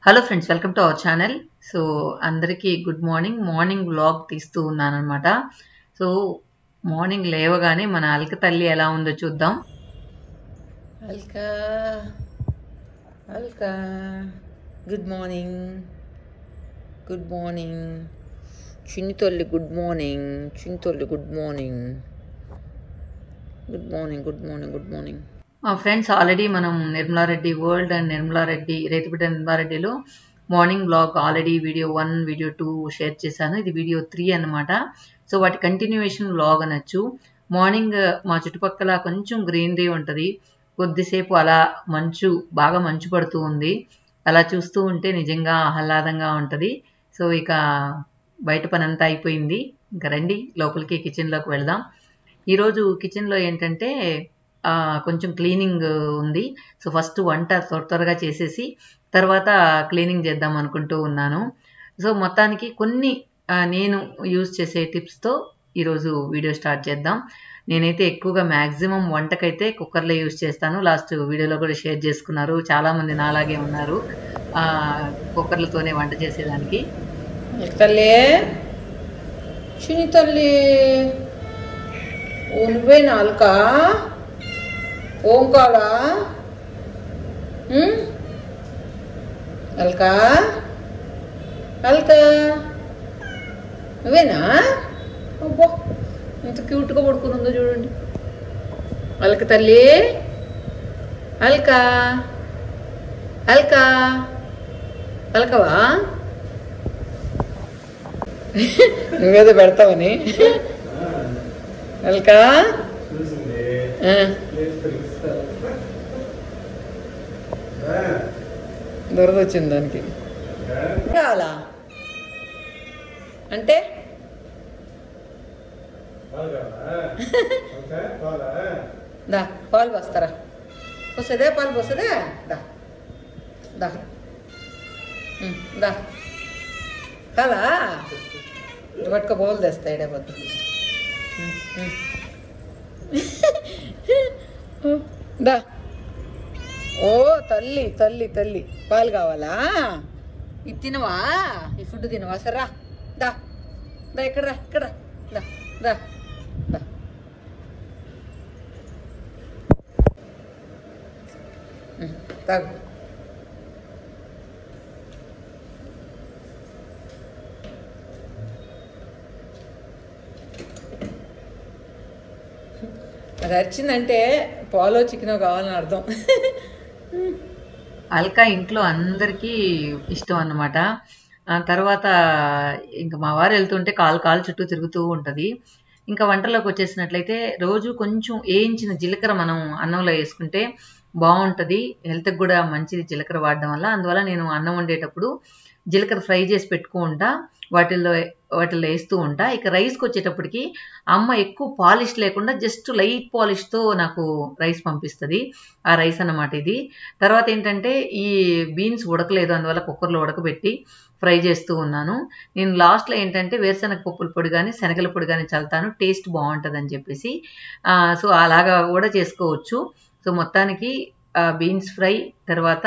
Hello friends, welcome to our channel. So అందరికీ good morning vlog తీస్తూ ఉన్నాను అనమాట. సో మార్నింగ్ లేవగానే మన అల్క తల్లి ఎలా ఉందో చూద్దాం. అల్కా అల్కా గుడ్ మార్నింగ్ చిన్ని తల్లి గుడ్ మార్నింగ్. ఫ్రెండ్స్, ఆల్రెడీ మనం Nirmala Reddy world and రేతిపేట నిర్మలారెడ్డిలో morning blog already video 1 video 2 share చేశాను. ఇది వీడియో 3 అన్నమాట. సో వాటి కంటిన్యూయేషన్ బ్లాగ్ అనొచ్చు. మార్నింగ్ మా చుట్టుపక్కల కొంచెం గ్రీనరీ ఉంటుంది. కొద్దిసేపు అలా బాగా మంచు పడుతూ ఉంది. అలా చూస్తూ ఉంటే నిజంగా ఆహ్లాదంగా ఉంటుంది. సో ఇక బయట పని అంతా అయిపోయింది. ఇంకా రండి లోపలికి కిచెన్లోకి వెళదాం. ఈరోజు కిచెన్లో ఏంటంటే కొంచెం క్లీనింగ్ ఉంది. సో ఫస్ట్ వంట త్వరగా చేసేసి తర్వాత క్లీనింగ్ చేద్దాం అనుకుంటూ ఉన్నాను. సో మొత్తానికి కొన్ని నేను యూజ్ చేసే టిప్స్తో ఈరోజు వీడియో స్టార్ట్ చేద్దాం. నేనైతే ఎక్కువగా మ్యాక్సిమం వంటకైతే కుక్కర్లో యూజ్ చేస్తాను. లాస్ట్ వీడియోలో కూడా షేర్ చేసుకున్నారు. చాలామంది నాలాగే ఉన్నారు కుక్కర్లతోనే వంట చేసేదానికి. తల్లి చిన్ని తల్లి నువ్వే నాలుక ఓంకాల అల్కా నువ్వేనా? అబ్బో ఇంత క్యూట్గా పడుకుని ఉందో చూడండి. అల్క తల్లి అల్కవా నువ్వేదో పెడతావని అల్కా దొరద వచ్చింది దానికి. కావాలా అంటే దా పాలు పోస్తారా? పాలు పోస్తుందా? దా దా దా కాదా పట్టుక బోలు తెస్తాయిడే పొద్దు. దా ఓ తల్లి పాలు కావాలా? ఇది తినవా? ఈ ఫుడ్ తినవా? సరే రా దా ఇక్కడ దా దా దా తాగు. అది వచ్చిందంటే పాలో చికెనో కావాలని అర్థం. అల్కా ఇంట్లో అందరికీ ఇష్టం అన్నమాట. తర్వాత ఇంకా మా వారు వెళ్తుంటే కాలు చుట్టూ తిరుగుతూ ఉంటుంది. ఇంకా వంటలోకి వచ్చేసినట్లయితే రోజు కొంచెం వేయించిన జీలకర్ర మనం అన్నంలో వేసుకుంటే బాగుంటుంది. హెల్త్కి కూడా మంచిది జీలకర్ర వాడడం వల్ల. అందువల్ల నేను అన్నం వండేటప్పుడు జీలకర్ర ఫ్రై చేసి పెట్టుకుంటా, వాటిల్లో వేస్తూ ఉంటా. ఇక రైస్కి వచ్చేటప్పటికి అమ్మ ఎక్కువ పాలిష్ లేకుండా జస్ట్ లైట్ పాలిష్తో నాకు రైస్ పంపిస్తుంది. ఆ రైస్ అన్నమాట ఇది. తర్వాత ఏంటంటే ఈ బీన్స్ ఉడకలేదు, అందువల్ల కుక్కర్లో ఉడకబెట్టి ఫ్రై చేస్తూ ఉన్నాను. నేను లాస్ట్లో ఏంటంటే వేరుశనగ పప్పుల పొడి కానీ శనగల పొడి కానీ చల్లుతాను, టేస్ట్ బాగుంటుంది అని చెప్పేసి. సో అలాగా కూడా చేసుకోవచ్చు. సో మొత్తానికి బీన్స్ ఫ్రై తర్వాత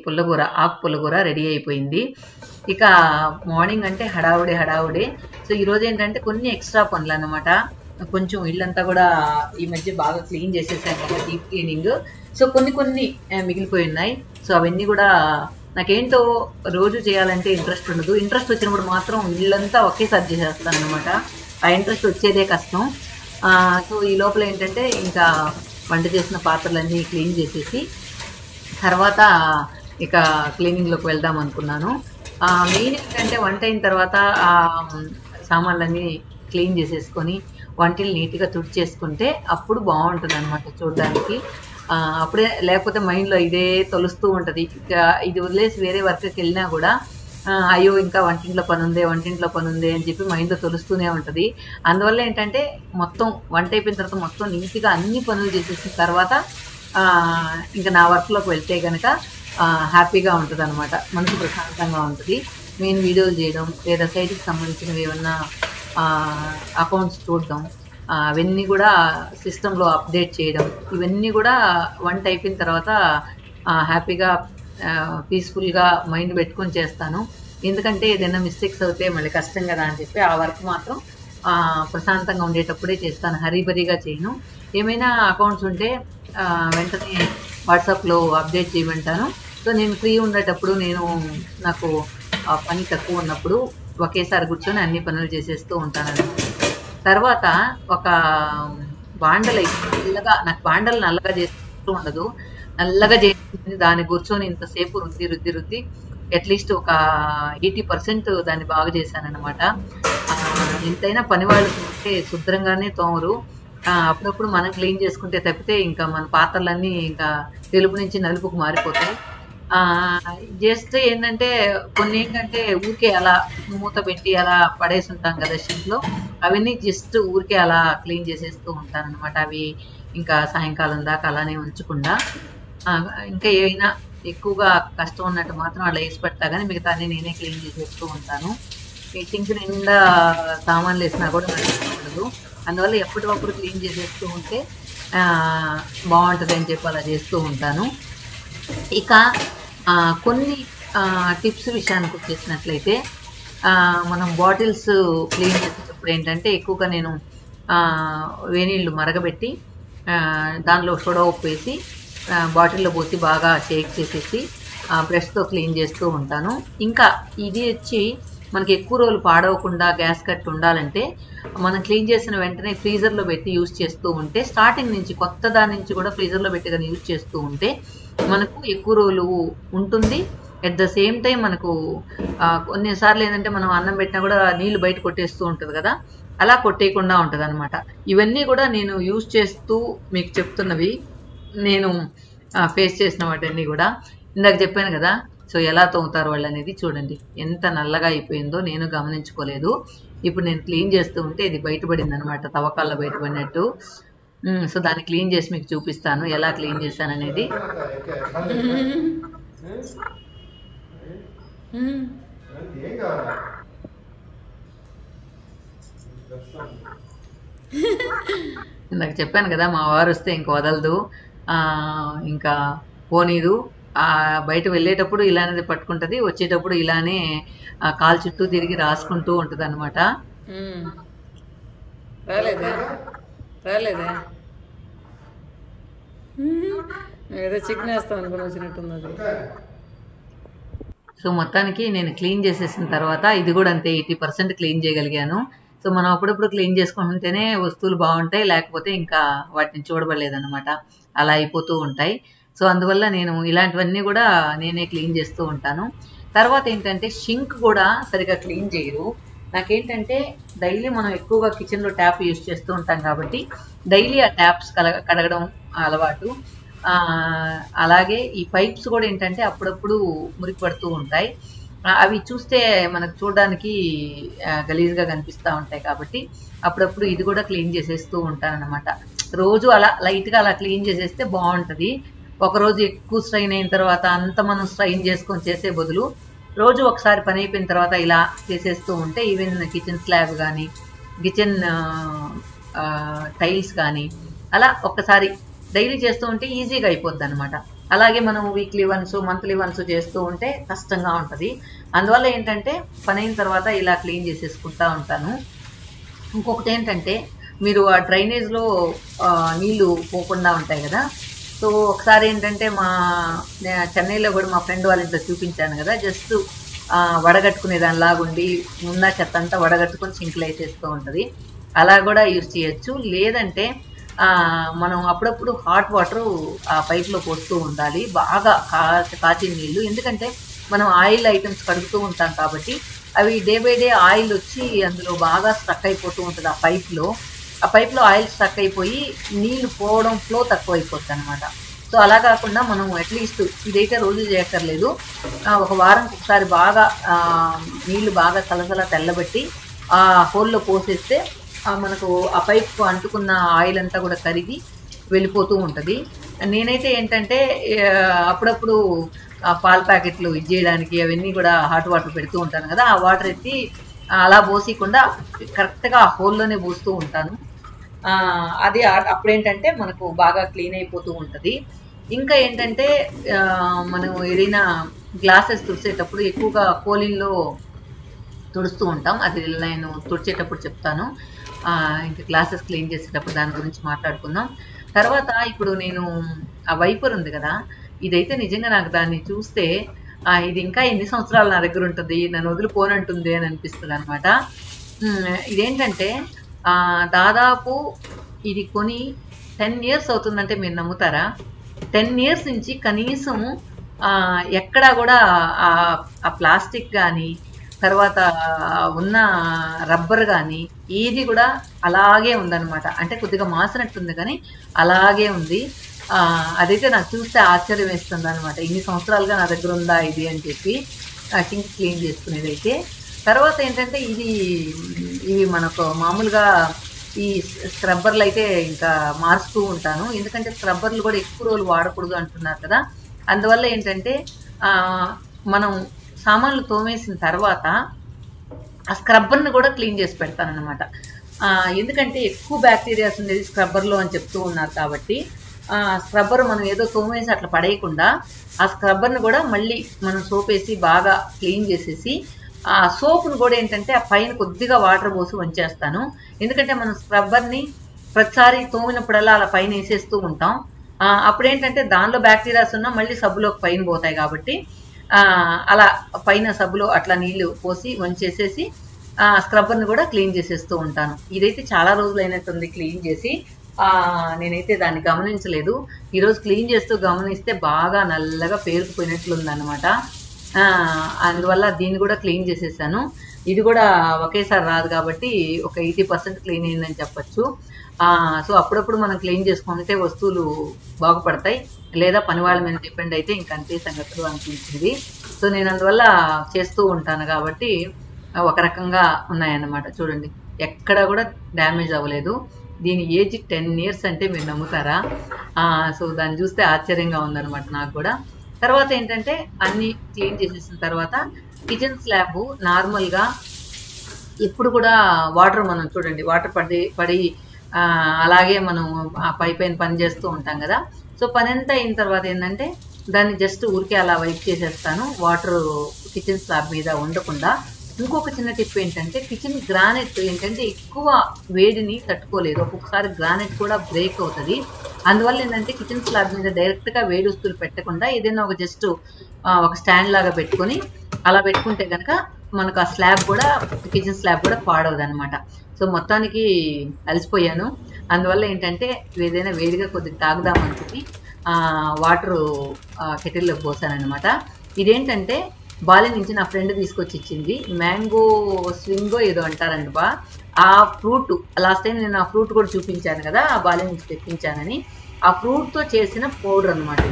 పుల్లగూర, ఆకు పుల్లగూర రెడీ అయిపోయింది. ఇక మార్నింగ్ అంటే హడావుడే. సో ఈరోజు ఏంటంటే కొన్ని ఎక్స్ట్రా పనులు అన్నమాట. కొంచెం ఇల్లంతా కూడా ఈ మధ్య బాగా క్లీన్ చేసేసాను కదా, డీప్ క్లీనింగ్. సో కొన్ని మిగిలిపోయి ఉన్నాయి. సో అవన్నీ కూడా నాకేంటో రోజు చేయాలంటే ఇంట్రెస్ట్ ఉండదు. ఇంట్రెస్ట్ వచ్చినప్పుడు మాత్రం ఇల్లంతా ఒకేసారి చేసేస్తాను అనమాట. ఆ ఇంట్రెస్ట్ వచ్చేదే కష్టం. సో ఈ లోపల ఏంటంటే ఇంకా వంట చేసిన పాత్రలన్నీ క్లీన్ చేసేసి తర్వాత ఇక క్లీనింగ్లోకి వెళ్దాం అనుకున్నాను. మెయిన్ ఏంటంటే వంట అయిన తర్వాత సామాన్లన్నీ క్లీన్ చేసేసుకొని వంటలు నీట్గా తుడిచేసుకుంటే అప్పుడు బాగుంటుంది అనమాట చూడడానికి. అప్పుడే లేకపోతే మైండ్లో ఇదే తొలుస్తూ ఉంటుంది. ఇక ఇది వదిలేసి వేరే వర్క్కి వెళ్ళినా కూడా అయ్యో ఇంకా వంటింట్లో పని ఉంది అని చెప్పి మైండ్లో తొలుస్తూనే ఉంటుంది. అందువల్ల ఏంటంటే మొత్తం వంట అయిపోయిన తర్వాత మొత్తం నీట్గా అన్ని పనులు చేసేసిన తర్వాత ఇంకా నా వర్క్లోకి వెళ్తే కనుక హ్యాపీగా ఉంటుంది అనమాట, మనసు ప్రశాంతంగా ఉంటుంది. మెయిన్ వీడియోలు చేయడం లేదా సైట్కి సంబంధించినవి ఏమన్నా అకౌంట్స్ చూడడం, అవన్నీ కూడా సిస్టంలో అప్డేట్ చేయడం, ఇవన్నీ కూడా వంట అయిపోయిన తర్వాత హ్యాపీగా పీస్ఫుల్గా మైండ్ పెట్టుకొని చేస్తాను. ఎందుకంటే ఏదైనా మిస్టేక్స్ అవుతే మళ్ళీ కష్టం కదా అని చెప్పి ఆ వర్క్ మాత్రం ప్రశాంతంగా ఉండేటప్పుడే చేస్తాను, హరీబరీగా చేయను. ఏమైనా అకౌంట్స్ ఉంటే వెంటనే వాట్సాప్లో అప్డేట్ చేయమంటాను. సో నేను ఫ్రీ ఉండేటప్పుడు నాకు పని తక్కువ ఉన్నప్పుడు ఒకేసారి కూర్చొని అన్ని పనులు చేసేస్తూ ఉంటాను. తర్వాత ఒక బాండలు నల్లగా, నాకు బాండలు నల్లగా చేస్తూ ఉండదు, నల్లగా చేసి దాన్ని కూర్చొని ఇంతసేపు రుద్ది అట్లీస్ట్ ఒక 80% దాన్ని బాగా చేశానన్నమాట. ఎంతైనా పని వాళ్ళు ఉంటే శుభ్రంగానే తోమరు, అప్పుడప్పుడు మనం క్లీన్ చేసుకుంటే తప్పితే ఇంకా మన పాత్రలన్నీ ఇంకా తెలుపు నుంచి నలుపుకు మారిపోతాయి. జస్ట్ ఏంటంటే కొన్ని ఏంటంటే ఊరికే అలా మూత పెట్టి అలా పడేసి ఉంటాం కదా షింక్లో, అవన్నీ జస్ట్ ఊరికే అలా క్లీన్ చేసేస్తూ ఉంటాను అనమాట. అవి ఇంకా సాయంకాలం దాకా అలానే ఉంచకుండా ఇంకా ఏమైనా ఎక్కువగా కష్టం ఉన్నట్టు మాత్రం అలా వేసి పెడతా, కానీ మిగతా అన్ని నేనే క్లీన్ చేసేస్తూ ఉంటాను. ఈ సింక్ నిండా సామాన్లు వేసినా కూడా నాకు ఉండదు, అందువల్ల ఎప్పటికప్పుడు క్లీన్ చేసేస్తూ ఉంటే బాగుంటుంది అని చెప్పి అలా చేస్తూ ఉంటాను. ఇక కొన్ని టిప్స్ విషయానికి వచ్చేసినట్లయితే మనం బాటిల్స్ క్లీన్ చేసేటప్పుడు ఏంటంటే ఎక్కువగా నేను వేనీళ్ళు మరగబెట్టి దానిలో సోడా ఉప్పు వేసి బాటిల్లో పోసి బాగా షేక్ చేసేసి బ్రష్తో క్లీన్ చేస్తూ ఉంటాను. ఇంకా ఇది వచ్చి మనకి ఎక్కువ రోజులు పాడవకుండా గ్యాస్ కట్ ఉండాలంటే మనం క్లీన్ చేసిన వెంటనే ఫ్రీజర్లో పెట్టి యూజ్ చేస్తూ ఉంటే, స్టార్టింగ్ నుంచి కొత్త దాని నుంచి కూడా ఫ్రీజర్లో పెట్టి కానీ యూజ్ చేస్తూ ఉంటే మనకు ఎక్కువ రోజులు ఉంటుంది. అట్ ద సేమ్ టైం మనకు కొన్నిసార్లు ఏంటంటే మనం అన్నం పెట్టినా కూడా నీళ్లు బయట కొట్టేస్తూ ఉంటుంది కదా, అలా కొట్టేయకుండా ఉంటుంది అనమాట. ఇవన్నీ కూడా నేను యూజ్ చేస్తూ మీకు చెప్తున్నవి, నేను ఫేస్ చేసిన వాటన్నీ కూడా. ఇందాక చెప్పాను కదా, సో ఎలా తోముతారు వాళ్ళు అనేది చూడండి, ఎంత నల్లగా అయిపోయిందో నేను గమనించుకోలేదు. ఇప్పుడు నేను క్లీన్ చేస్తూ ఉంటే ఇది బయటపడింది అనమాట, తవ్వకాల్లో బయటపడినట్టు. సో దాన్ని క్లీన్ చేసి మీకు చూపిస్తాను ఎలా క్లీన్ చేశాను అనేది. ఇందాక చెప్పాను కదా, మా వారు వస్తే ఇంక వదలదు, ఇంకా పోనీదు. బయట వెళ్ళేటప్పుడు ఇలానే పట్టుకుంటుంది, వచ్చేటప్పుడు ఇలానే కాలు చుట్టూ తిరిగి రాసుకుంటూ ఉంటుంది అనమాట. రాలేదా రాలేదా ఏదో చికెన్ వేస్తాం అనుకుని వచ్చినట్టున్నది. సో మొత్తానికి నేను క్లీన్ చేసేసిన తర్వాత ఇది కూడా అంతే 80% క్లీన్ చేయగలిగాను. సో మనం అప్పుడప్పుడు క్లీన్ చేసుకుంటేనే వస్తువులు బాగుంటాయి, లేకపోతే ఇంకా వాటిని చూడబడలేదన్నమాట, అలా అయిపోతూ ఉంటాయి. సో అందువల్ల నేను ఇలాంటివన్నీ కూడా నేనే క్లీన్ చేస్తూ ఉంటాను. తర్వాత ఏంటంటే షింక్ కూడా సరిగా క్లీన్ చేయరు. నాకేంటంటే డైలీ మనం ఎక్కువగా కిచెన్లో ట్యాప్ యూజ్ చేస్తూ ఉంటాం కాబట్టి డైలీ ఆ ట్యాప్స్ కడగడం అలవాటు. అలాగే ఈ పైప్స్ కూడా ఏంటంటే అప్పుడప్పుడు మురికి పడుతూ ఉంటాయి, అవి చూస్తే మనకు చూడడానికి గలీజ్గా కనిపిస్తూ ఉంటాయి కాబట్టి అప్పుడప్పుడు ఇది కూడా క్లీన్ చేసేస్తూ ఉంటాను అనమాట. రోజు అలా లైట్గా అలా క్లీన్ చేసేస్తే బాగుంటుంది. ఒకరోజు ఎక్కువ స్ట్రైన్ అయిన తర్వాత అంత మనం స్ట్రైన్ చేసుకొని చేసే బదులు రోజు ఒకసారి పని అయిపోయిన తర్వాత ఇలా చేసేస్తూ ఉంటే ఈవెన్ కిచెన్ స్లాబ్ కానీ కిచెన్ టైల్స్ కానీ అలా ఒక్కసారి డైలీ చేస్తూ ఉంటే ఈజీగా అయిపోద్ది అనమాట. అలాగే మనం వీక్లీ వన్స్ మంత్లీ వన్స్ చేస్తూ ఉంటే కష్టంగా ఉంటుంది. అందువల్ల ఏంటంటే పని అయిన తర్వాత ఇలా క్లీన్ చేసేసుకుంటూ ఉంటాను. ఇంకొకటి ఏంటంటే మీరు ఆ డ్రైనేజ్లో నీళ్లు పోకుండా ఉంటాయి కదా, సో ఒకసారి ఏంటంటే చెన్నైలో కూడా మా ఫ్రెండ్ వాళ్ళ ఇంట్లో చూపించాను కదా, జస్ట్ వడగట్టుకునే దానిలాగుండి ఉన్న చెత్త అంతా వడగట్టుకొని సింక్లో వేసేస్తూ ఉంటుంది, అలా కూడా యూజ్ చేయొచ్చు. లేదంటే మనం అప్పుడప్పుడు హాట్ వాటర్ ఆ పైప్లో పోస్తూ ఉండాలి, బాగా కాచిన నీళ్ళు. ఎందుకంటే మనం ఆయిల్ ఐటమ్స్ కడుగుతూ ఉంటాం కాబట్టి అవి డే బై డే ఆయిల్ వచ్చి అందులో బాగా స్ట్రక్ అయిపోతూ ఉంటుంది. ఆ పైప్లో ఆయిల్ స్ట్రక్ అయిపోయి నీళ్లు పోవడం ఫ్లో తక్కువ అయిపోతుంది అనమాట. సో అలా కాకుండా మనం అట్లీస్ట్ ఇదైతే రోజు చేయక్కర్లేదు, ఒక వారానికి ఒకసారి బాగా నీళ్లు బాగా సలసల తెల్లబెట్టి ఆ హోల్లో పోసేస్తే మనకు ఆ పైప్ అంటుకున్న ఆయిల్ అంతా కూడా కరిగి వెళ్ళిపోతూ ఉంటుంది. నేనైతే ఏంటంటే అప్పుడప్పుడు పాల ప్యాకెట్లు ఇది చేయడానికి అవన్నీ కూడా హాట్ వాటర్ పెడుతూ ఉంటాను కదా, ఆ వాటర్ ఎత్తి అలా పోసకుండా కరెక్ట్గా ఆ హోల్లోనే పోస్తూ ఉంటాను. అది అప్పుడేంటంటే మనకు బాగా క్లీన్ అయిపోతూ ఉంటుంది. ఇంకా ఏంటంటే మనం ఏదైనా గ్లాసెస్ తుడిచేటప్పుడు ఎక్కువగా కోలిన్లో తుడుస్తూ ఉంటాం. అది నేను తుడిచేటప్పుడు చెప్తాను. ఇంకా గ్లాసెస్ క్లీన్ చేసేటప్పుడు దాని గురించి మాట్లాడుకుందాం. తర్వాత ఇప్పుడు నేను ఆ వైపర్ ఉంది కదా, ఇదైతే నిజంగా నాకు దాన్ని చూస్తే ఇది ఇంకా ఎన్ని సంవత్సరాలు నా దగ్గర ఉంటుంది, నన్ను వదిలిపోనంటుంది అని అనిపిస్తుంది అనమాట. ఇదేంటంటే దాదాపు ఇది కొని 10 years అవుతుందంటే మీరు నమ్ముతారా? 10 years నుంచి కనీసం ఎక్కడా కూడా ఆ ప్లాస్టిక్ కానీ తర్వాత ఉన్న రబ్బర్ కానీ ఏది కూడా అలాగే ఉందన్నమాట. అంటే కొద్దిగా మాసినట్టుంది కానీ అలాగే ఉంది. అదైతే నాకు చూస్తే ఆశ్చర్యం వేస్తుంది అనమాట. ఇన్ని సంవత్సరాలుగా నా దగ్గర ఉందా ఇది అని చెప్పి సింక్ క్లీన్ చేసుకునేది అయితే. తర్వాత ఏంటంటే ఇవి మనకు మామూలుగా ఈ స్క్రబ్బర్లు అయితే ఇంకా మారుస్తూ ఉంటాను. ఎందుకంటే స్క్రబ్బర్లు కూడా ఎక్కువ రోజులు వాడకూడదు అంటున్నారు కదా. అందువల్ల ఏంటంటే మనం సామాన్లు తోమేసిన తర్వాత ఆ స్క్రబ్బర్ని కూడా క్లీన్ చేసి పెడతాను అనమాట. ఎందుకంటే ఎక్కువ బ్యాక్టీరియాస్ ఉండేది స్క్రబ్బర్లో అని చెప్తూ ఉన్నారు కాబట్టి స్క్రబ్బర్ మనం ఏదో తోమేసి అట్లా పడేయకుండా ఆ స్క్రబ్బర్ని కూడా మళ్ళీ మనం సోప్ వేసి బాగా క్లీన్ చేసేసి ఆ సోప్ను కూడా ఏంటంటే ఆ పైన కొద్దిగా వాటర్ పోసి వంచేస్తాను. ఎందుకంటే మనం స్క్రబ్బర్ని ప్రతిసారి తోమినప్పుడల్లా అలా పైన వేసేస్తూ ఉంటాం. అప్పుడేంటంటే దానిలో బ్యాక్టీరియాస్ ఉన్నా మళ్ళీ సబ్బులోకి పైన పోతాయి కాబట్టి అలా పైన సబ్బులో అట్లా నీళ్లు పోసి వంచేసేసి స్క్రబ్బర్ని కూడా క్లీన్ చేసేస్తూ ఉంటాను. ఇదైతే చాలా రోజులు అయినట్టుంది క్లీన్ చేసి. నేనైతే దాన్ని గమనించలేదు. ఈరోజు క్లీన్ చేస్తూ గమనిస్తే బాగా నల్లగా పేరుకుపోయినట్లుంది అనమాట. అందువల్ల దీన్ని కూడా క్లీన్ చేసేసాను. ఇది కూడా ఒకేసారి రాదు కాబట్టి ఒక 80% క్లీన్ అయిందని చెప్పచ్చు. సో అప్పుడప్పుడు మనం క్లీన్ చేసుకుంటే వస్తువులు బాగుపడతాయి. లేదా పని వాళ్ళ మీద డిపెండ్ అయితే ఇంకంతే సంగతులు అనిపించింది. సో నేను అందువల్ల చేస్తూ ఉంటాను కాబట్టి ఒక రకంగా ఉన్నాయన్నమాట. చూడండి, ఎక్కడ కూడా డ్యామేజ్ అవ్వలేదు. దీని ఏజ్ 10 years అంటే మీరు నమ్ముతారా? సో దాన్ని చూస్తే ఆశ్చర్యంగా ఉందన్నమాట నాకు కూడా. తర్వాత ఏంటంటే అన్నీ క్లీన్ చేసేసిన తర్వాత కిచెన్ స్లాబ్ నార్మల్గా ఇప్పుడు కూడా వాటర్ మనం చూడండి వాటర్ పడి అలాగే మనం ఆ పైన పని చేస్తూ ఉంటాం కదా. సో పని అంతా అయిన తర్వాత ఏంటంటే దాన్ని జస్ట్ ఊరికే అలా వైప్ చేసేస్తాను, వాటర్ కిచెన్ స్లాబ్ మీద ఉండకుండా. ఇంకొక చిన్న టిప్ ఏంటంటే కిచెన్ గ్రానైట్ ఏంటంటే ఎక్కువ వేడిని తట్టుకోలేదు. ఒక్కొక్కసారి గ్రానైట్ కూడా బ్రేక్ అవుతుంది. అందువల్ల ఏంటంటే కిచెన్ స్లాబ్ మీద డైరెక్ట్గా వేడి వస్తువులు పెట్టకుండా ఏదైనా ఒక జస్ట్ ఒక స్టాండ్ లాగా పెట్టుకొని అలా పెట్టుకుంటే కనుక మనకు ఆ స్లాబ్ కూడా కిచెన్ స్లాబ్ కూడా పాడవదు అనమాట. సో మొత్తానికి అలసిపోయాను. అందువల్ల ఏంటంటే ఏదైనా వేడిగా కొద్దిగా తాగుదామనుకుని వాటర్ కెటిల్లో పోసానమాట. ఇదేంటంటే బాలి నుంచి నా ఫ్రెండ్ తీసుకొచ్చి ఇచ్చింది. మ్యాంగో స్వింగో ఏదో అంటారండి బా. ఆ ఫ్రూట్ లాస్ట్ టైం నేను ఆ ఫ్రూట్ కూడా చూపించాను కదా, ఆ బాలి నుంచి తెప్పించానని. ఆ ఫ్రూట్తో చేసిన పౌడర్ అనమాట.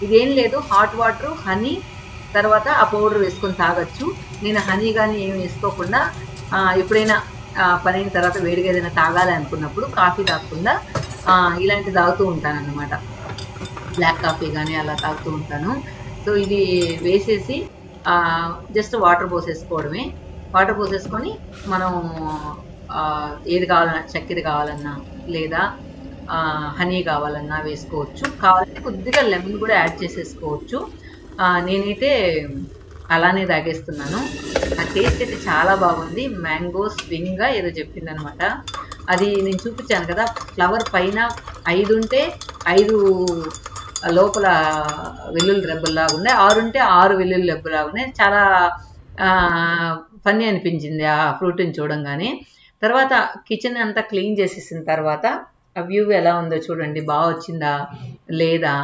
ఇదేం లేదు, హాట్ వాటర్, హనీ, తర్వాత ఆ పౌడర్ వేసుకొని తాగొచ్చు. నేను హనీ కానీ ఏమి వేసుకోకుండా ఎప్పుడైనా పని అయిన తర్వాత వేడిగా ఏదైనా తాగాలి అనుకున్నప్పుడు కాఫీ తాగకుండా ఇలాంటివి తాగుతూ ఉంటాను అన్నమాట. బ్లాక్ కాఫీ కానీ అలా తాగుతూ ఉంటాను. సో ఇది వేసేసి జస్ట్ వాటర్ పోసేసుకోవడమే. వాటర్ పోసేసుకొని మనం ఏది కావాలన్నా, చక్కెర కావాలన్నా లేదా హనీ కావాలన్నా వేసుకోవచ్చు. కావాలంటే కొద్దిగా లెమన్ కూడా యాడ్ చేసేసుకోవచ్చు. నేనైతే అలానే తాగేస్తున్నాను. ఆ టేస్ట్ అయితే చాలా బాగుంది. మ్యాంగో స్వింగ్గా ఏదో చెప్పింది అనమాట. అది నేను చూపించాను కదా, ఫ్లవర్ పైన 5 ఉంటే 5 లోపల వెల్లుల్లి రెబ్బల్లాగా ఉన్నాయి, 6 ఉంటే 6 వెల్లుల్లి రెబ్బలాగా ఉన్నాయి. చాలా ఫన్నీ అనిపించింది ఆ ఫ్రూట్ని చూడంగానే. తర్వాత కిచెన్ అంతా క్లీన్ చేసేసిన తర్వాత ఆ వ్యూ ఎలా ఉందో చూడండి, బాగా వచ్చిందా లేదా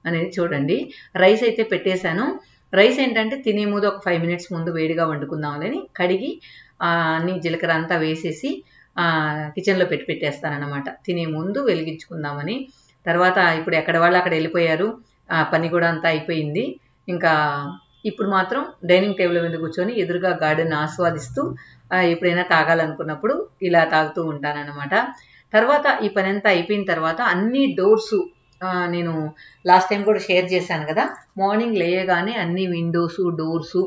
అనేది చూడండి. రైస్ అయితే పెట్టేశాను. రైస్ ఏంటంటే తినే ముందు ఒక 5 minutes ముందు వేడిగా వండుకుందామని కడిగి అన్ని జీలకర్ర అంతా వేసేసి కిచెన్లో పెట్టేస్తానన్నమాట. తినే ముందు వెలిగించుకుందామని. తర్వాత ఇప్పుడు ఎక్కడ వాళ్ళు అక్కడ వెళ్ళిపోయారు, పని కూడా అంతా అయిపోయింది. ఇంకా ఇప్పుడు మాత్రం డైనింగ్ టేబుల్ మీద కూర్చొని ఎదురుగా గార్డెన్ ఆస్వాదిస్తూ ఎప్పుడైనా తాగాలనుకున్నప్పుడు ఇలా తాగుతూ ఉంటానన్నమాట. తర్వాత ఈ పని అంతా అయిపోయిన తర్వాత అన్ని డోర్సు నేను లాస్ట్ టైం కూడా షేర్ చేశాను కదా, మార్నింగ్ లేయగానే అన్ని విండోసు డోర్సు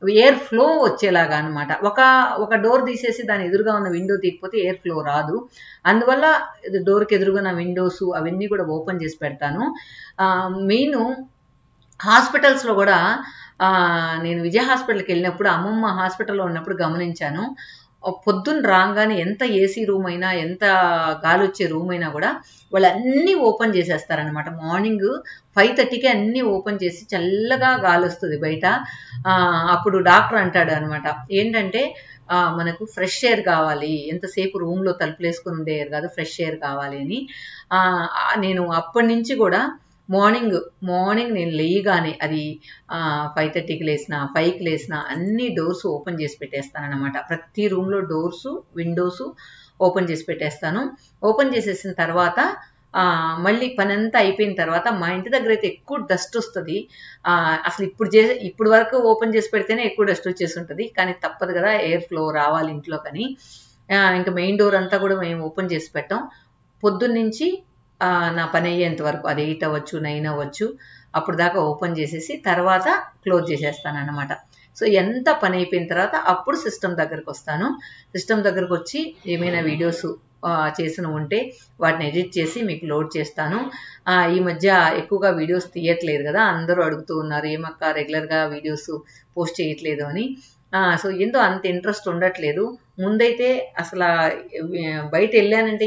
ఎయిర్ ఫ్లో వచ్చేలాగా అనమాట. ఒక డోర్ తీసేసి దాని ఎదురుగా ఉన్న విండో తీయకపోతే ఎయిర్ ఫ్లో రాదు. అందువల్ల డోర్కి ఎదురుగా నా విండోస్ అవన్నీ కూడా ఓపెన్ చేసి పెడతాను. మెయిన్ హాస్పిటల్స్లో కూడా నేను విజయ హాస్పిటల్కి వెళ్ళినప్పుడు అమ్మమ్మ హాస్పిటల్లో ఉన్నప్పుడు గమనించాను. పొద్దున్న రాగానే ఎంత ఏసీ రూమ్ అయినా ఎంత గాలి వచ్చే రూమ్ అయినా కూడా వాళ్ళు అన్నీ ఓపెన్ చేసేస్తారనమాట. మార్నింగ్ 5:30కే అన్నీ ఓపెన్ చేసి చల్లగా గాలి వస్తుంది బయట. అప్పుడు డాక్టర్ అంటాడు అనమాట, ఏంటంటే మనకు ఫ్రెష్ ఎయిర్ కావాలి, ఎంతసేపు రూమ్లో తలుపులు వేసుకుని ఉండే ఎయిర్ కాదు, ఫ్రెష్ ఎయిర్ కావాలి అని. నేను అప్పటి నుంచి కూడా మార్నింగ్ నేను లేయగానే అది 5:30కి లేసినా 5కి లేసినా అన్ని డోర్స్ ఓపెన్ చేసి పెట్టేస్తాను అనమాట. ప్రతి రూమ్లో డోర్స్ విండోస్ ఓపెన్ చేసి పెట్టేస్తాను. ఓపెన్ చేసేసిన తర్వాత మళ్ళీ పని అంతా అయిపోయిన తర్వాత మా ఇంటి దగ్గర అయితే ఎక్కువ డస్ట్ వస్తుంది. అసలు ఇప్పుడు వరకు ఓపెన్ చేసి పెడితేనే ఎక్కువ డస్ట్ వచ్చేసి ఉంటుంది. కానీ తప్పదు కదా, ఎయిర్ ఫ్లో రావాలి ఇంట్లో. కానీ ఇంకా మెయిన్ డోర్ అంతా కూడా మేము ఓపెన్ చేసి పెట్టాం. పొద్దున్నుంచి నా పని అయ్యేంత వరకు, అది 8 అవ్వచ్చు 9 అవ్వచ్చు, అప్పుడు దాకా ఓపెన్ చేసేసి తర్వాత క్లోజ్ చేసేస్తాను అనమాట. సో ఎంత పని అయిపోయిన తర్వాత అప్పుడు సిస్టమ్ దగ్గరకు వస్తాను. సిస్టమ్ దగ్గరకు వచ్చి ఏమైనా వీడియోస్ చేసిన ఉంటే వాటిని ఎడిట్ చేసి మీకు లోడ్ చేస్తాను. ఈ మధ్య ఎక్కువగా వీడియోస్ తీయట్లేదు కదా, అందరూ అడుగుతూ ఉన్నారు ఏమక్క రెగ్యులర్గా వీడియోస్ పోస్ట్ చేయట్లేదు అని. సో ఏందో అంత ఇంట్రెస్ట్ ఉండట్లేదు. ముందైతే అసలు బయట వెళ్ళానంటే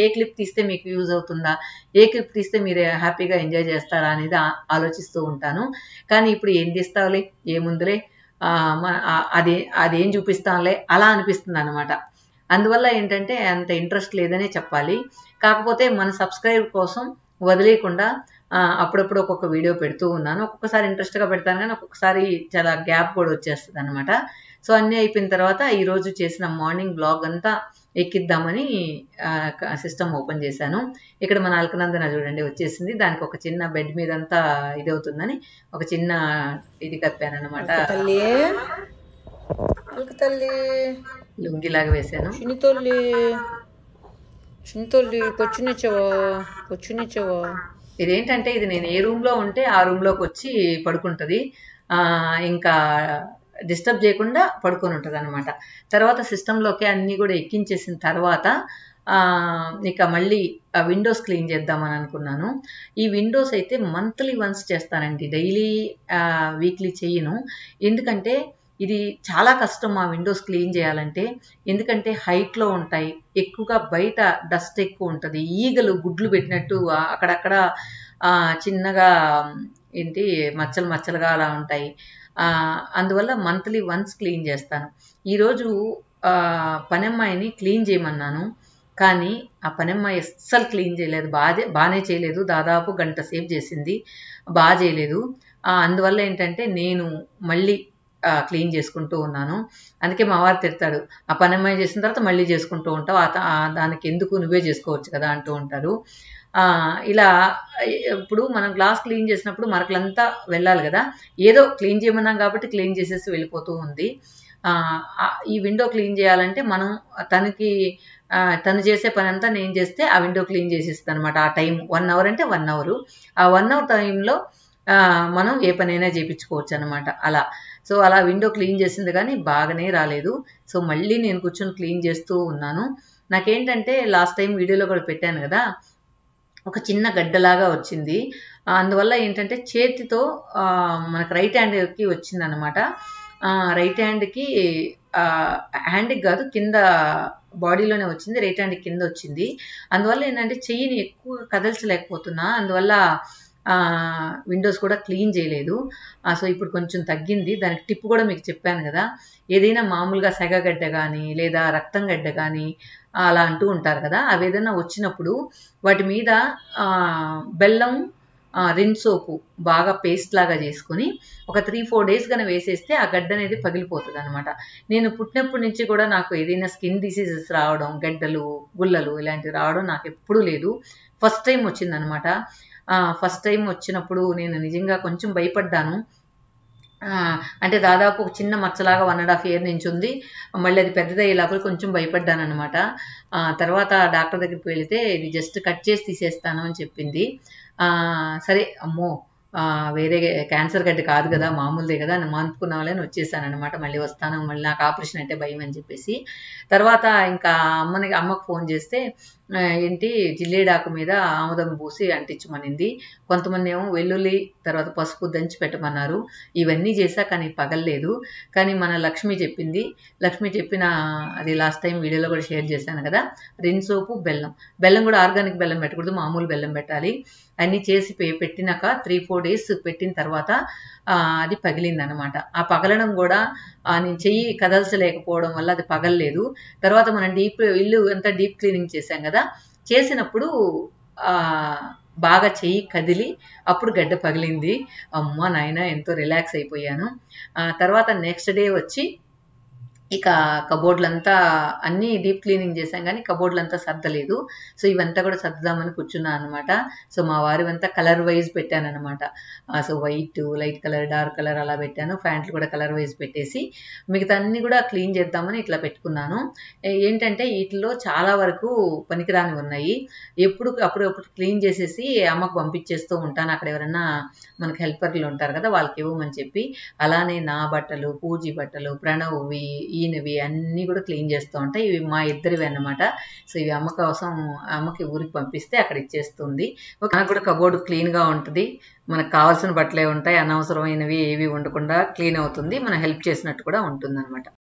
ఏ క్లిప్ తీస్తే మీకు యూజ్ అవుతుందా, ఏ క్లిప్ తీస్తే మీరు హ్యాపీగా ఎంజాయ్ చేస్తారా అనేది ఆలోచిస్తూ ఉంటాను. కానీ ఇప్పుడు ఏం తీస్తావులే, ఏముందులే, అదేం చూపిస్తాంలే అలా అనిపిస్తుంది అనమాట. అందువల్ల ఏంటంటే అంత ఇంట్రెస్ట్ లేదనే చెప్పాలి. కాకపోతే మన సబ్స్క్రైబ్ కోసం వదిలేయకుండా అప్పుడప్పుడు ఒక్కొక్క వీడియో పెడుతూ ఉన్నాను. ఒక్కొక్కసారి ఇంట్రెస్ట్గా పెడతాను, కానీ ఒక్కొక్కసారి చాలా గ్యాప్ కూడా వచ్చేస్తుంది అనమాట. సో అన్నీ అయిపోయిన తర్వాత ఈరోజు చేసిన మార్నింగ్ బ్లాగ్ అంతా ఎక్కిద్దామని సిస్టమ్ ఓపెన్ చేశాను. ఇక్కడ మన అల్కనందన చూడండి వచ్చేసింది. దానికి ఒక చిన్న బెడ్ మీద అంతా ఇది అవుతుందని ఒక చిన్న ఇది కప్పాను అనమాట. లుంగిలాగా వేసాను. ఇదేంటంటే ఇది నేను ఏ రూమ్లో ఉంటే ఆ రూమ్లోకి వచ్చి పడుకుంటుంది. ఇంకా డిస్టర్బ్ చేయకుండా పడుకొని ఉంటుంది అనమాట. తర్వాత సిస్టంలోకి అన్నీ కూడా ఎక్కించేసిన తర్వాత ఇక మళ్ళీ విండోస్ క్లీన్ చేద్దామని అనుకున్నాను. ఈ విండోస్ అయితే మంత్లీ వన్స్ చేస్తానండి, డైలీ వీక్లీ చేయను. ఎందుకంటే ఇది చాలా కష్టం ఆ విండోస్ క్లీన్ చేయాలంటే. ఎందుకంటే హైట్లో ఉంటాయి, ఎక్కువగా బయట డస్ట్ ఎక్కువ ఉంటుంది, ఈగలు గుడ్లు పెట్టినట్టు అక్కడక్కడ చిన్నగా మచ్చలుగా అలా ఉంటాయి. అందువల్ల మంత్లీ వన్స్ క్లీన్ చేస్తాను. ఈరోజు పనమ్మాయిని క్లీన్ చేయమన్నాను, కానీ ఆ పనమ్మాయి అస్సలు క్లీన్ చేయలేదు, బాగానే చేయలేదు. దాదాపు గంట సేపు చేసింది, బాగా చేయలేదు. అందువల్ల ఏంటంటే నేను మళ్ళీ క్లీన్ చేసుకుంటూ ఉన్నాను. అందుకే మా వారు తిడతాడు, ఆ పనమ్మాయి చేసిన తర్వాత మళ్ళీ చేసుకుంటూ ఉంటావు, దానికి ఎందుకు, నువ్వే చేసుకోవచ్చు కదా అంటూ ఉంటారు. ఇలా ఇప్పుడు మనం గ్లాస్ క్లీన్ చేసినప్పుడు మరకలంతా వెళ్ళాలి కదా, ఏదో క్లీన్ చేయమన్నాం కాబట్టి క్లీన్ చేసేసి వెళ్ళిపోతూ ఉంది. ఈ విండో క్లీన్ చేయాలంటే మనం తను చేసే పని అంతా నేను చేస్తే ఆ విండో క్లీన్ చేసేస్తాను అనమాట. ఆ టైం 1 అవర్ అంటే 1 అవర్, ఆ 1 అవర్ టైంలో మనం ఏ పనైనా చేయించుకోవచ్చు అనమాట. సో అలా విండో క్లీన్ చేసింది కానీ బాగానే రాలేదు. సో మళ్ళీ నేను కూర్చొని క్లీన్ చేస్తూ ఉన్నాను. నాకేంటంటే లాస్ట్ టైం వీడియోలో కూడా పెట్టాను కదా, ఒక చిన్న గడ్డలాగా వచ్చింది. అందువల్ల ఏంటంటే చేతితో మనకు రైట్ హ్యాండ్కి వచ్చింది అనమాట. రైట్ హ్యాండ్కి కాదు, కింద బాడీలోనే వచ్చింది, రైట్ హ్యాండ్ కింద వచ్చింది. అందువల్ల ఏంటంటే చెయ్యిని ఎక్కువ కదల్చలేకపోతున్నా, అందువల్ల విండోస్ కూడా క్లీన్ చేయలేదు. సో ఇప్పుడు కొంచెం తగ్గింది. దానికి టిప్ కూడా మీకు చెప్పాను కదా, ఏదైనా మామూలుగా సెగగడ్డ కానీ లేదా రక్తం గడ్డ కానీ అలా అంటూ ఉంటారు కదా, అవి ఏదైనా వచ్చినప్పుడు వాటి మీద బెల్లం రిన్ సోపు బాగా పేస్ట్ లాగా చేసుకొని ఒక 3-4 డేస్ కన్నా వేసేస్తే ఆ గడ్డ అనేది పగిలిపోతుంది అనమాట. నేను పుట్టినప్పటి నుంచి కూడా నాకు ఏదైనా స్కిన్ డిసీజెస్ రావడం, గడ్డలు గుల్లలు ఇలాంటివి రావడం నాకు ఎప్పుడూ లేదు. ఫస్ట్ టైం వచ్చిందనమాట. ఫస్ట్ టైం వచ్చినప్పుడు నేను నిజంగా కొంచెం భయపడ్డాను. అంటే దాదాపు ఒక చిన్న మచ్చలాగా 1.5 year నుంచి ఉంది. మళ్ళీ అది పెద్దదయ్యేలాగా కొంచెం భయపడ్డాను అనమాట. తర్వాత డాక్టర్ దగ్గరికి వెళితే ఇది జస్ట్ కట్ చేసి తీసేస్తాను అని చెప్పింది. సరే అమ్మో వేరే క్యాన్సర్ గడ్డి కాదు కదా, మామూలుదే కదా అని అనుకున్న వాళ్ళని వచ్చేసాను అనమాట. మళ్ళీ వస్తాను, మళ్ళీ నాకు ఆపరేషన్ అంటే భయం అని చెప్పేసి. తర్వాత ఇంకా అమ్మకు ఫోన్ చేస్తే ఏంటి జిల్లేడాకు మీద ఆముదం పూసి అంటించమనింది. కొంతమంది ఏమో వెల్లుల్లి తర్వాత పసుపు దంచి పెట్టమన్నారు. ఇవన్నీ చేశా కానీ పగలలేదు. కానీ మన లక్ష్మి చెప్పింది, లక్ష్మి చెప్పిన అది లాస్ట్ టైం వీడియోలో కూడా షేర్ చేశాను కదా, రిన్ సోపు బెల్లం కూడా ఆర్గానిక్ బెల్లం పెట్టకూడదు, మామూలు బెల్లం పెట్టాలి. అన్నీ చేసి పెట్టినాక 3-4 days పెట్టిన తర్వాత అది పగిలింది అనమాట. ఆ పగలడం కూడా నేను చెయ్యి కదల్చలేకపోవడం వల్ల అది పగలలేదు. తర్వాత మనం ఇల్లు అంతా డీప్ క్లీనింగ్ చేశాం కదా, చేసినప్పుడు బాగా చెయ్యి కదిలి అప్పుడు గడ్డ పగిలింది. అమ్మ నాయన ఎంతో రిలాక్స్ అయిపోయాను. తర్వాత నెక్స్ట్ డే వచ్చి ఇక కబోర్డ్లంతా అన్నీ డీప్ క్లీనింగ్ చేశాం కానీ కబోర్డ్లంతా సర్దలేదు. సో ఇవంతా కూడా సర్దుదామని కూర్చున్నాను అనమాట. సో మా వారివంతా కలర్ వైజ్ పెట్టాను అనమాట. So white, light colour, dark colour అలా పెట్టాను. ప్యాంట్లు కూడా కలర్ వైజ్ పెట్టేసి మిగతా అన్ని కూడా క్లీన్ చేద్దామని ఇట్లా పెట్టుకున్నాను. ఏంటంటే వీటిలో చాలా వరకు పనికిరాని ఉన్నాయి. అప్పుడప్పుడు క్లీన్ చేసేసి అమ్మకు పంపించేస్తూ ఉంటాను. అక్కడ ఎవరైనా మనకు హెల్పర్లు ఉంటారు కదా, వాళ్ళకి ఇవ్వమని చెప్పి. అలానే నా బట్టలు, పూజీ బట్టలు, ప్రణవ్వి, ఈయనవి అన్నీ కూడా క్లీన్ చేస్తూ ఉంటాయి. ఇవి మా ఇద్దరివి అన్నమాట. సో ఇవి అమ్మ కోసం, అమ్మకి ఊరికి పంపిస్తే అక్కడ ఇచ్చేస్తుంది. నాకు కూడా కబోర్డు క్లీన్గా ఉంటుంది. మనకు కావాల్సిన బట్టలే ఉంటాయి, అనవసరమైనవి ఏవి ఉండకుండా క్లీన్ అవుతుంది. మనం హెల్ప్ చేసినట్టు కూడా ఉంటుంది అనమాట.